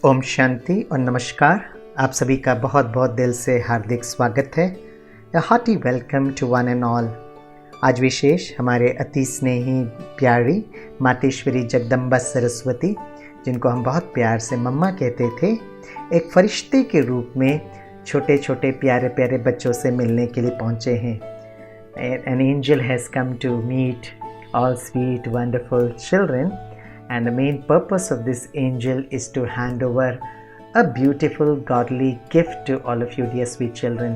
ओम शांति और नमस्कार। आप सभी का बहुत बहुत दिल से हार्दिक स्वागत है। A hearty welcome to one and all। आज विशेष हमारे अति स्नेही प्यारी मातेश्वरी जगदम्बा सरस्वती, जिनको हम बहुत प्यार से मम्मा कहते थे, एक फरिश्ते के रूप में छोटे छोटे प्यारे प्यारे बच्चों से मिलने के लिए पहुँचे हैं। An angel has come to meet all sweet wonderful children, and the main purpose of this angel is to hand over a beautiful godly gift to all of you dear sweet children।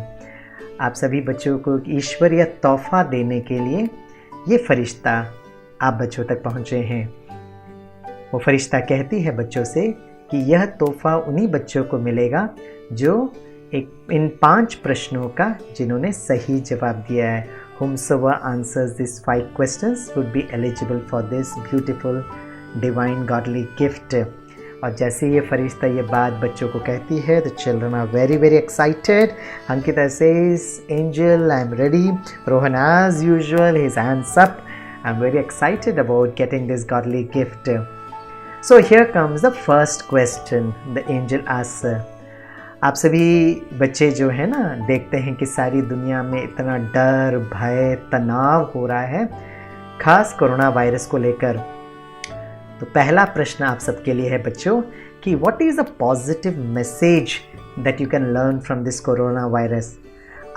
आप सभी बच्चों को ईश्वरीय तोहफा देने के लिए ये फरिश्ता आप बच्चों तक पहुँचे हैं। वो फरिश्ता कहती है बच्चों से कि यह तोहफा उन्हीं बच्चों को मिलेगा जो इन 5 प्रश्नों का जिन्होंने सही जवाब दिया है। Whomsoever answers these 5 questions would be eligible for this beautiful divine godly gift। और जैसे ये फरिश्ता ये बात बच्चों को कहती है, the children are very very excited। Ankita says, Angel, I'm ready। Rohan, as usual, his hands up। I'm very excited about getting this godly gift। So here comes the first question the angel asks। आप सभी बच्चे जो है ना, देखते हैं कि सारी दुनिया में इतना डर भय तनाव हो रहा है, खास कोरोना वायरस को लेकर। तो पहला प्रश्न आप सबके लिए है बच्चों कि what is a positive message that you can learn from this corona virus.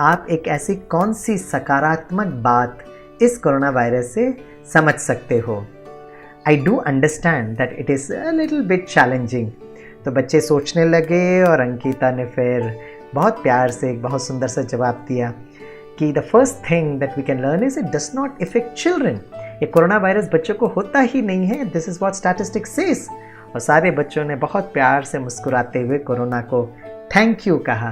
आप एक ऐसी कौन सी सकारात्मक बात इस कोरोना वायरस से समझ सकते हो। I do understand that it is a little bit challenging. तो बच्चे सोचने लगे और अंकिता ने फिर बहुत प्यार से एक बहुत सुंदर सा जवाब दिया कि the first thing that we can learn is it does not effect children. ये कोरोना वायरस बच्चों को होता ही नहीं है। This is what statistics says. और सारे बच्चों ने बहुत प्यार से मुस्कुराते हुए कोरोना को थैंक यू कहा।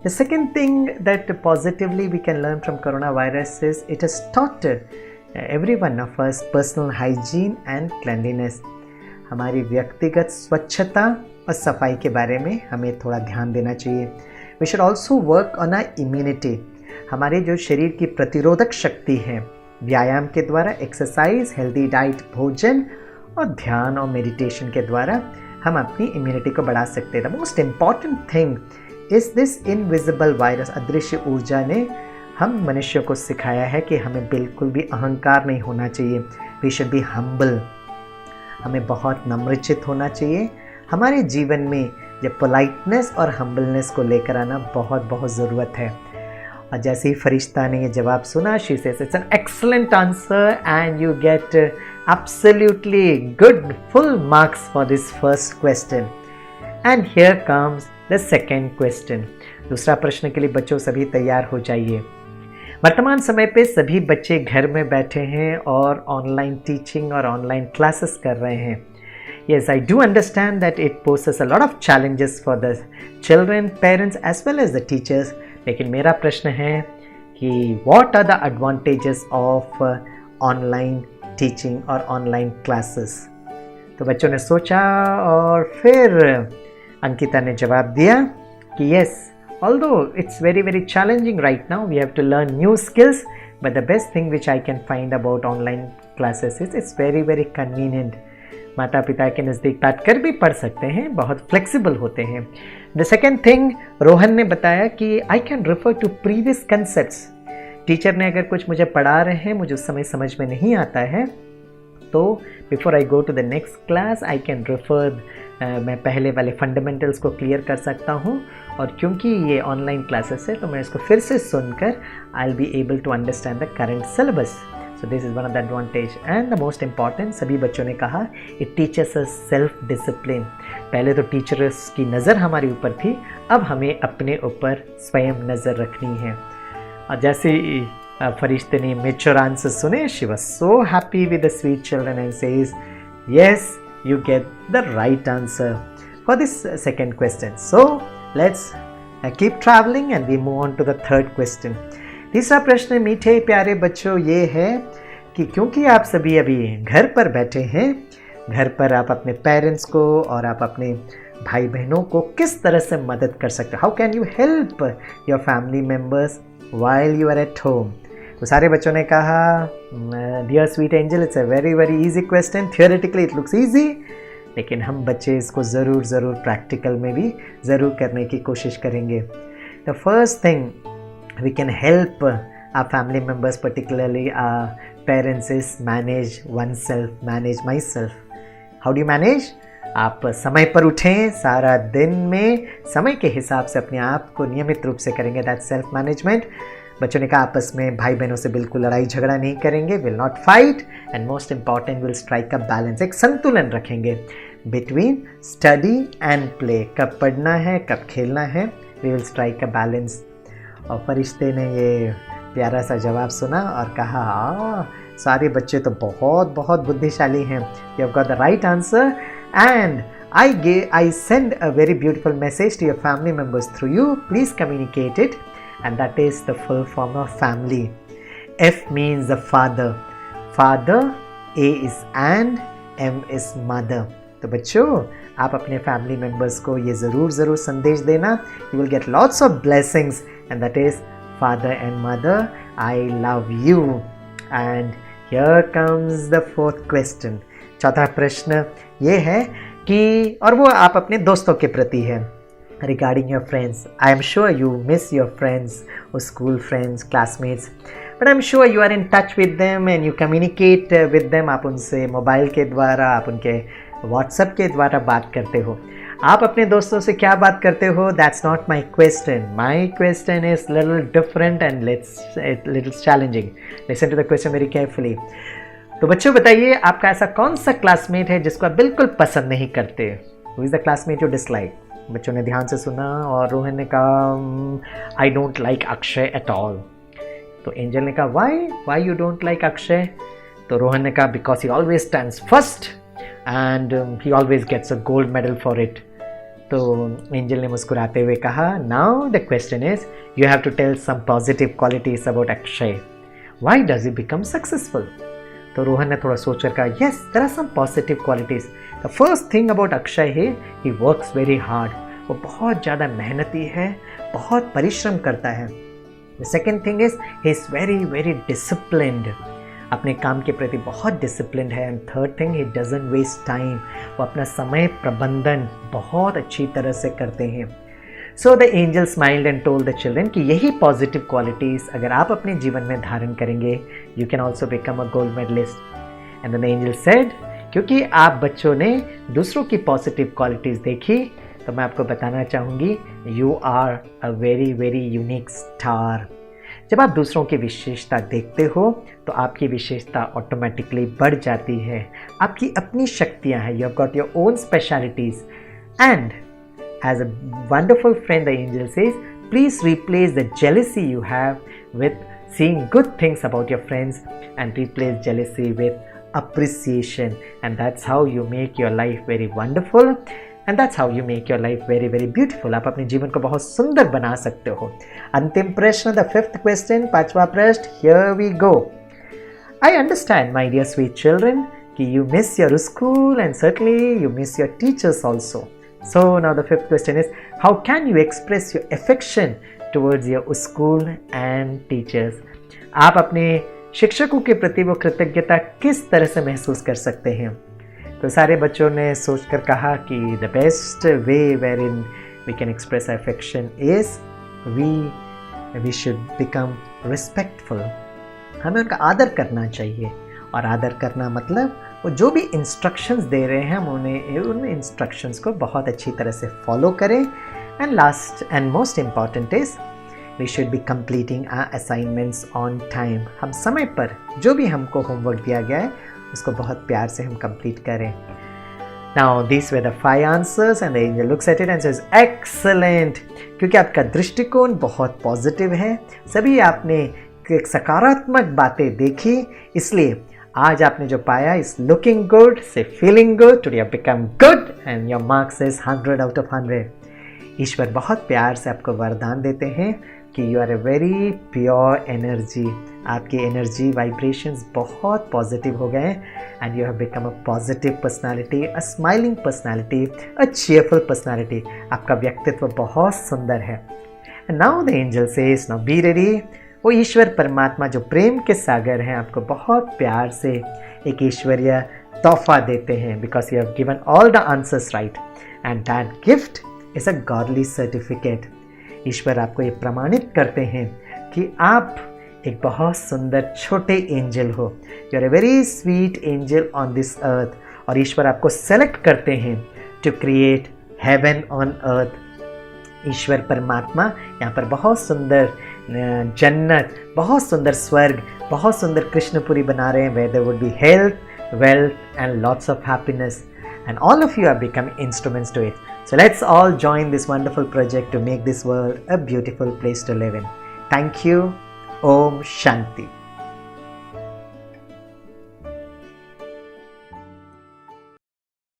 The second thing that positively we can learn from corona virus is it has taught everyone of us personal hygiene and cleanliness. हमारी व्यक्तिगत स्वच्छता और सफाई के बारे में हमें थोड़ा ध्यान देना चाहिए। We should also work on our immunity. हमारे जो शरीर की प्रतिरोधक शक्ति है, व्यायाम के द्वारा, एक्सरसाइज, हेल्दी डाइट, भोजन और ध्यान और मेडिटेशन के द्वारा हम अपनी इम्यूनिटी को बढ़ा सकते हैं। The most important thing is this invisible virus. अदृश्य ऊर्जा ने हम मनुष्यों को सिखाया है कि हमें बिल्कुल भी अहंकार नहीं होना चाहिए। We should be humble. हमें बहुत नम्रचित होना चाहिए। हमारे जीवन में ये पोलाइटनेस और हम्बलनेस को लेकर आना बहुत बहुत ज़रूरत है। और जैसे ही फरिश्ता ने ये जवाब सुना, she says it's an excellent answer and you get absolutely good full marks for this first question. And here comes the second question. दूसरा प्रश्न के लिए बच्चों सभी तैयार हो जाइए। वर्तमान समय पे सभी बच्चे घर में बैठे हैं और ऑनलाइन टीचिंग और ऑनलाइन क्लासेस कर रहे हैं। Yes, I do understand that it poses a lot of challenges for the children, parents as well as the teachers। लेकिन मेरा प्रश्न है कि what are the advantages of online teaching और online classes। तो बच्चों ने सोचा और फिर अंकिता ने जवाब दिया कि yes, although it's very very challenging right now, we have to learn new skills, but the best thing which I can find about online classes is it's very very convenient। माता पिता के नज़दीक बैठ कर भी पढ़ सकते हैं, बहुत फ्लेक्सिबल होते हैं। द सेकेंड थिंग, रोहन ने बताया कि I can refer to previous concepts. Teacher ने अगर कुछ मुझे पढ़ा रहे हैं, मुझे उस समय समझ में नहीं आता है, तो before I go to the next class I can refer, मैं पहले वाले फंडामेंटल्स को क्लियर कर सकता हूँ। और क्योंकि ये ऑनलाइन क्लासेस है तो मैं इसको फिर से सुनकर I will be able to understand the current syllabus. So this is one of the advantage and the most important, सभी बच्चों ने कहा it teaches us self discipline। पहले तो टीचर्स की नज़र हमारे ऊपर थी, अब हमें अपने ऊपर स्वयं नज़र रखनी है। और जैसे फरिश्ते ने मेच्योर आंसर सुने, she was so happy with the sweet children and says yes, you get the right answer for this second question। So let's keep traveling and we move on to the third question। तीसरा प्रश्न मीठे प्यारे बच्चों ये है कि क्योंकि आप सभी अभी घर पर बैठे हैं, घर पर आप अपने पेरेंट्स को और आप अपने भाई बहनों को किस तरह से मदद कर सकते हो। How can you help your family members while you are at home. तो सारे बच्चों ने कहा dear sweet angel, it's a very very easy question. Theoretically it looks easy, लेकिन हम बच्चे इसको ज़रूर प्रैक्टिकल में भी ज़रूर करने की कोशिश करेंगे। The first thing we can help our family members, particularly our parents, is manage oneself, manage myself. How do you manage? आप समय पर उठें, सारा दिन में समय के हिसाब से अपने आप को नियमित रूप से करेंगे, दैट सेल्फ मैनेजमेंट। बच्चों ने कहा आपस में भाई बहनों से बिल्कुल लड़ाई झगड़ा नहीं करेंगे, will not fight, and most important will strike a balance, एक संतुलन रखेंगे बिटवीन स्टडी एंड प्ले। कब पढ़ना है, कब खेलना है, we will strike a balance. और फरिश्ते ने ये प्यारा सा जवाब सुना और कहा सारे बच्चे तो बहुत बुद्धिशाली हैं, you have got the right answer, and I send a very beautiful message to your family members through you. Please communicate it, and that is the full form of family. F means the father. Father, A is and, M is mother. तो बच्चों आप अपने family members को ये ज़रूर संदेश देना, you will get lots of blessings, and that is father and mother, I love you. And here comes the fourth question. चौथा प्रश्न ये है कि, और वो आप अपने दोस्तों के प्रति है, regarding your friends. I am sure you miss your friends, or school friends, classmates, but I'm sure you are in touch with them and you communicate with them. आप उनसे मोबाइल के द्वारा, आप उनके व्हाट्सएप के द्वारा बात करते हो। आप अपने दोस्तों से क्या बात करते हो? That's not my question. My question is little different and little challenging. Listen to the question very carefully. तो बच्चों बताइए आपका ऐसा कौन सा क्लासमेट है जिसको आप बिल्कुल पसंद नहीं करते? Who is the classmate you dislike? बच्चों ने ध्यान से सुना और रोहन ने कहा I don't like Akshay at all. तो एंजल ने कहा why you don't like Akshay? तो रोहन ने कहा because he always stands first and he always gets a gold medal for it. तो एंजल ने मुस्कुराते हुए कहा now the question is you have to tell some positive qualities about Akshay. Why does he become successful? तो रोहन ने थोड़ा सोचकर कहा yes, there are some positive qualities. The first thing about Akshay है he works very hard. वो बहुत ज़्यादा मेहनती है, बहुत परिश्रम करता है. The second thing is he is very disciplined. अपने काम के प्रति बहुत डिसिप्लिन है. And third thing he doesn't waste time. वो अपना समय प्रबंधन बहुत अच्छी तरह से करते हैं. So the angel smiled and told the children कि यही पॉजिटिव क्वालिटीज़ अगर आप अपने जीवन में धारण करेंगे you can also become a gold medalist. And then the angel said क्योंकि आप बच्चों ने दूसरों की पॉजिटिव क्वालिटीज़ देखी तो मैं आपको बताना चाहूँगी you are a very unique star. जब आप दूसरों की विशेषता देखते हो तो आपकी विशेषता ऑटोमेटिकली बढ़ जाती है. आपकी अपनी शक्तियाँ हैं. You have got your own specialities. And as a wonderful friend, the angel says, please replace the jealousy you have with seeing good things about your friends and replace jealousy with appreciation. And that's how you make your life very wonderful. And that's how you make your life very beautiful. आप अपने जीवन को बहुत सुंदर बना सकते हो. अंतिम प्रश्न, the fifth question, पांचवा प्रश्न, here we go. I understand, my dear sweet children, कि you miss your school and certainly you miss your teachers also. So now the fifth question is, how can you express your affection towards your school and teachers? आप अपने शिक्षकों के प्रति वो कृतज्ञता किस तरह से महसूस कर सकते हैं? तो सारे बच्चों ने सोचकर कहा कि the best way wherein we can express our affection is we should become respectful. हमें उनका आदर करना चाहिए. और आदर करना मतलब वो जो भी इंस्ट्रक्शंस दे रहे हैं हम उन इंस्ट्रक्शंस को बहुत अच्छी तरह से फॉलो करें. And last and most important is we should be completing our assignments on time. हम समय पर जो भी हमको होमवर्क दिया गया है उसको बहुत प्यार से हम कंप्लीट करें. Now this way the 5 answers and the angel looks at it and says excellent. क्योंकि आपका दृष्टिकोण बहुत पॉजिटिव है, सभी आपने सकारात्मक बातें देखी, इसलिए आज आपने जो पाया इज लुकिंग गुड से feeling good, today you have become good and your marks is 100 out of 100. ईश्वर बहुत प्यार से आपको वरदान देते हैं कि you are a very pure energy. आपकी एनर्जी वाइब्रेशंस बहुत पॉजिटिव हो गए and you have become a positive personality, a smiling personality, a cheerful personality. आपका व्यक्तित्व बहुत सुंदर है. And now the angel says now be ready. वो ईश्वर परमात्मा जो प्रेम के सागर हैं आपको बहुत प्यार से एक ईश्वरीय तोहफा देते हैं, because you have given all the answers right, and that gift is a godly certificate. ईश्वर आपको ये प्रमाणित करते हैं कि आप एक बहुत सुंदर छोटे एंजल हो, you are a very sweet angel on this earth, और ईश्वर आपको सेलेक्ट करते हैं to create heaven on earth. ईश्वर परमात्मा यहाँ पर बहुत सुंदर जन्नत, बहुत सुंदर स्वर्ग, बहुत सुंदर कृष्णपुरी बना रहे हैं, where there would be health, wealth and lots of happiness, and all of you are becoming instruments to it. So let's all join this wonderful project to make this world a beautiful place to live in. Thank you. Om Shanti.